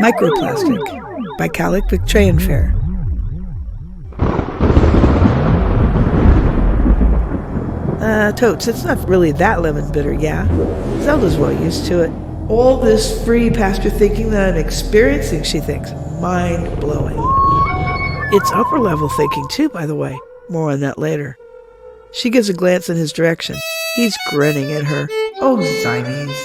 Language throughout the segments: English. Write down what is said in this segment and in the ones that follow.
Microplastic by Kallik Victrayenfair. Totes, it's not really that lemon bitter, yeah? Zelda's well used to it. All this free pasture thinking that I'm experiencing, she thinks. Mind-blowing. It's upper-level thinking, too, by the way. More on that later. She gives a glance in his direction. He's grinning at her. Oh, Zymes.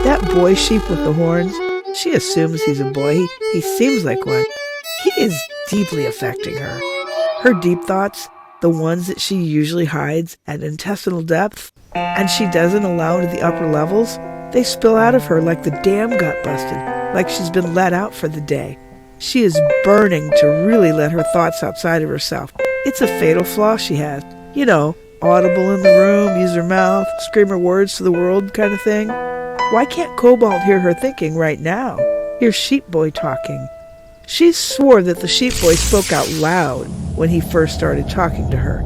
That boy sheep with the horns, she assumes he's a boy. He seems like one. He is deeply affecting her. Her deep thoughts, the ones that she usually hides at intestinal depth, and she doesn't allow into the upper levels, they spill out of her like the dam got busted, like she's been let out for the day. She is burning to really let her thoughts outside of herself. It's a fatal flaw she has. You know, audible in the room, use her mouth, scream her words to the world kind of thing. Why can't Cobalt hear her thinking right now? Hear Sheep Boy talking. She swore that the Sheep Boy spoke out loud when he first started talking to her.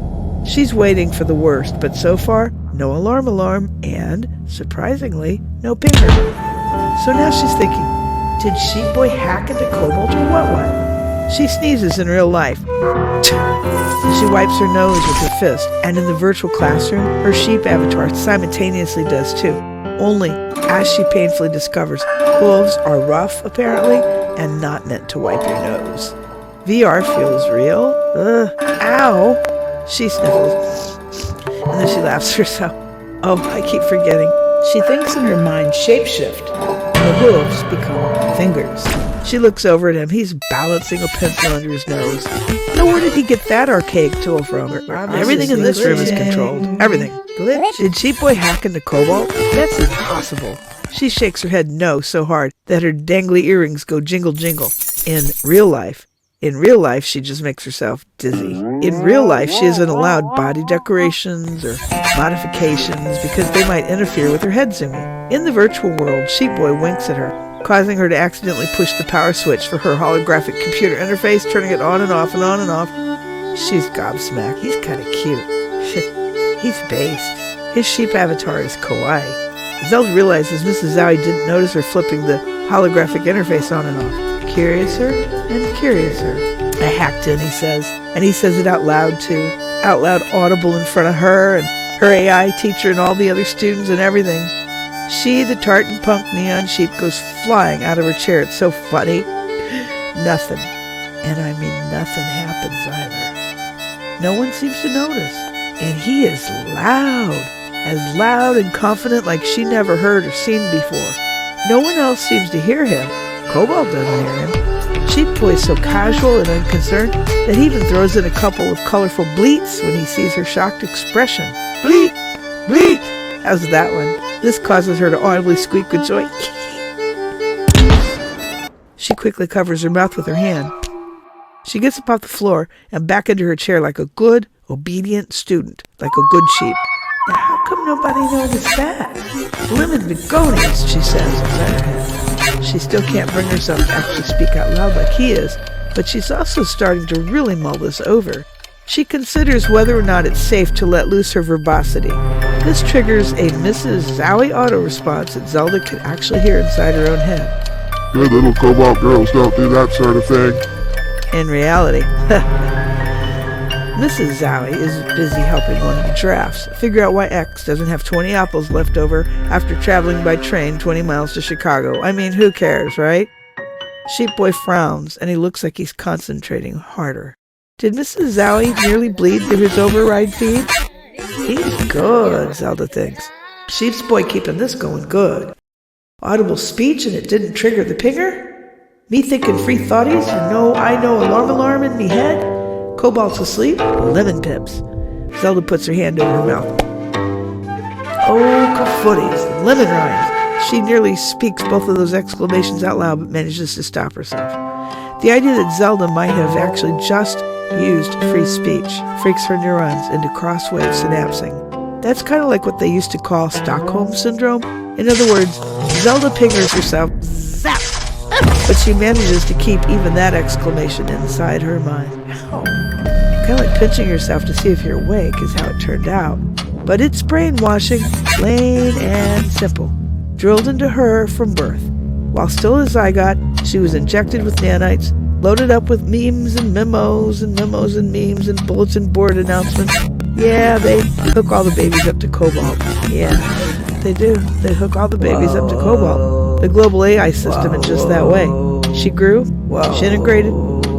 She's waiting for the worst, but so far, no alarm, and, surprisingly, no pinger. So now she's thinking, did Sheep Boy hack into Cobalt or what? She sneezes in real life. She wipes her nose with her fist, and in the virtual classroom, her sheep avatar simultaneously does too. Only, as she painfully discovers, hooves are rough, apparently, and not meant to wipe your nose. VR feels real. Ow! She sniffles, and then she laughs herself. Oh, I keep forgetting. She thinks in her mind shapeshift. The hooves become fingers. She looks over at him. He's balancing a pencil under his nose. Now, where did he get that archaic tool from? Everything in this room is controlled. Everything. Did Sheep Boy hack into Cobalt? That's impossible. She shakes her head no so hard that her dangly earrings go jingle jingle. In real life, she just makes herself dizzy. In real life, she isn't allowed body decorations or modifications because they might interfere with her head zooming. In the virtual world, Sheep Boy winks at her, causing her to accidentally push the power switch for her holographic computer interface, turning it on and off and on and off. She's gobsmacked. He's kind of cute. He's based. His sheep avatar is kawaii. Zelda realizes Mrs. Zowie didn't notice her flipping the holographic interface on and off. Curiouser and curiouser. I hacked in, he says. And he says it out loud, too. Out loud, audible in front of her and her AI teacher and all the other students and everything. She, the tartan-punk-neon sheep, goes flying out of her chair. It's so funny. Nothing. And I mean nothing happens either. No one seems to notice. And he is loud. As loud and confident like she never heard or seen before. No one else seems to hear him. Cobalt doesn't hear him. Sheep Boy is so casual and unconcerned that he even throws in a couple of colorful bleats when he sees her shocked expression. Bleat! Bleat! How's that one? This causes her to audibly squeak with joy. She quickly covers her mouth with her hand. She gets up off the floor and back into her chair like a good, obedient student, like a good sheep. Now, how come nobody noticed that? Lemon-BeGonies, she says inside her head. She still can't bring herself to actually speak out loud like he is, but she's also starting to really mull this over. She considers whether or not it's safe to let loose her verbosity. This triggers a Mrs. Zowie auto-response that Zelda can actually hear inside her own head. Good little Cobalt girls don't do that sort of thing. In reality, Mrs. Zowie is busy helping one of the giraffes figure out why X doesn't have 20 apples left over after traveling by train 20 miles to Chicago. I mean, who cares, right? Sheep Boy frowns, and he looks like he's concentrating harder. Did Mrs. Zowie nearly bleed through his override feed? He's good, Zelda thinks. Sheep Boy keeping this going good. Audible speech and it didn't trigger the pinger? Me thinking free thoughties and I know alarm in me head? Cobalt's asleep? Lemon pips. Zelda puts her hand over her mouth. Oh, kafooties, lemon rhymes. She nearly speaks both of those exclamations out loud but manages to stop herself. The idea that Zelda might have actually just used free speech freaks her neurons into crosswave synapsing. That's kind of like what they used to call Stockholm Syndrome. In other words, Zelda pingers herself, zap! But she manages to keep even that exclamation inside her mind. Kind of like pinching yourself to see if you're awake is how it turned out. But it's brainwashing, plain and simple, drilled into her from birth. While still a zygote, she was injected with nanites, loaded up with memes and memos and memos and memes and bulletin board announcements. Yeah, they hook all the babies up to cobalt. Yeah, they do. They hook all the babies up to cobalt. The global AI system is just that way. She grew, she integrated.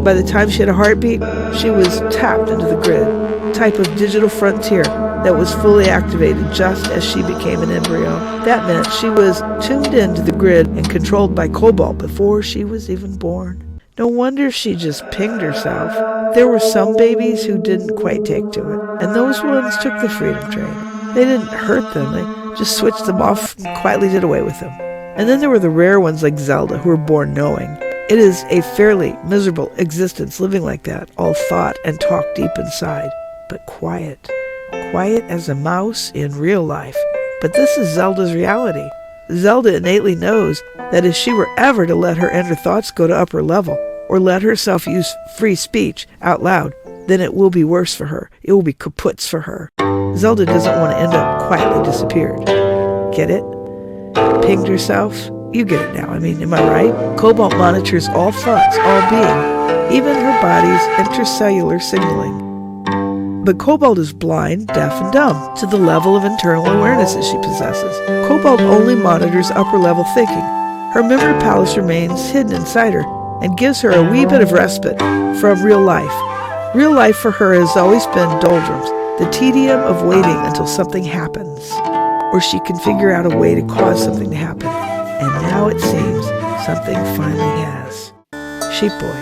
By the time she had a heartbeat, she was tapped into the grid, a type of digital frontier that was fully activated just as she became an embryo. That meant she was tuned into the grid and controlled by cobalt before she was even born. No wonder she just pinged herself. There were some babies who didn't quite take to it, and those ones took the freedom train. They didn't hurt them, they just switched them off and quietly did away with them. And then there were the rare ones like Zelda who were born knowing. It is a fairly miserable existence living like that, all thought and talk deep inside, but quiet. Quiet as a mouse in real life. But this is Zelda's reality. Zelda innately knows that if she were ever to let her inner thoughts go to upper level, or let herself use free speech out loud, then it will be worse for her. It will be kaputs for her. Zelda doesn't want to end up quietly disappeared. Get it? Pinged herself? You get it now. I mean, am I right? Cobalt monitors all thoughts, all being, even her body's intercellular signaling. But Cobalt is blind, deaf, and dumb to the level of internal awarenesses she possesses. Cobalt only monitors upper-level thinking. Her memory palace remains hidden inside her and gives her a wee bit of respite from real life. Real life for her has always been doldrums, the tedium of waiting until something happens, or she can figure out a way to cause something to happen. And now it seems something finally has. Sheep Boy.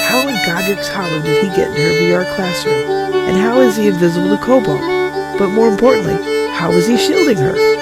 How in Godric's Hollow did he get into her VR classroom? And how is he invisible to Cobalt? But more importantly, how is he shielding her?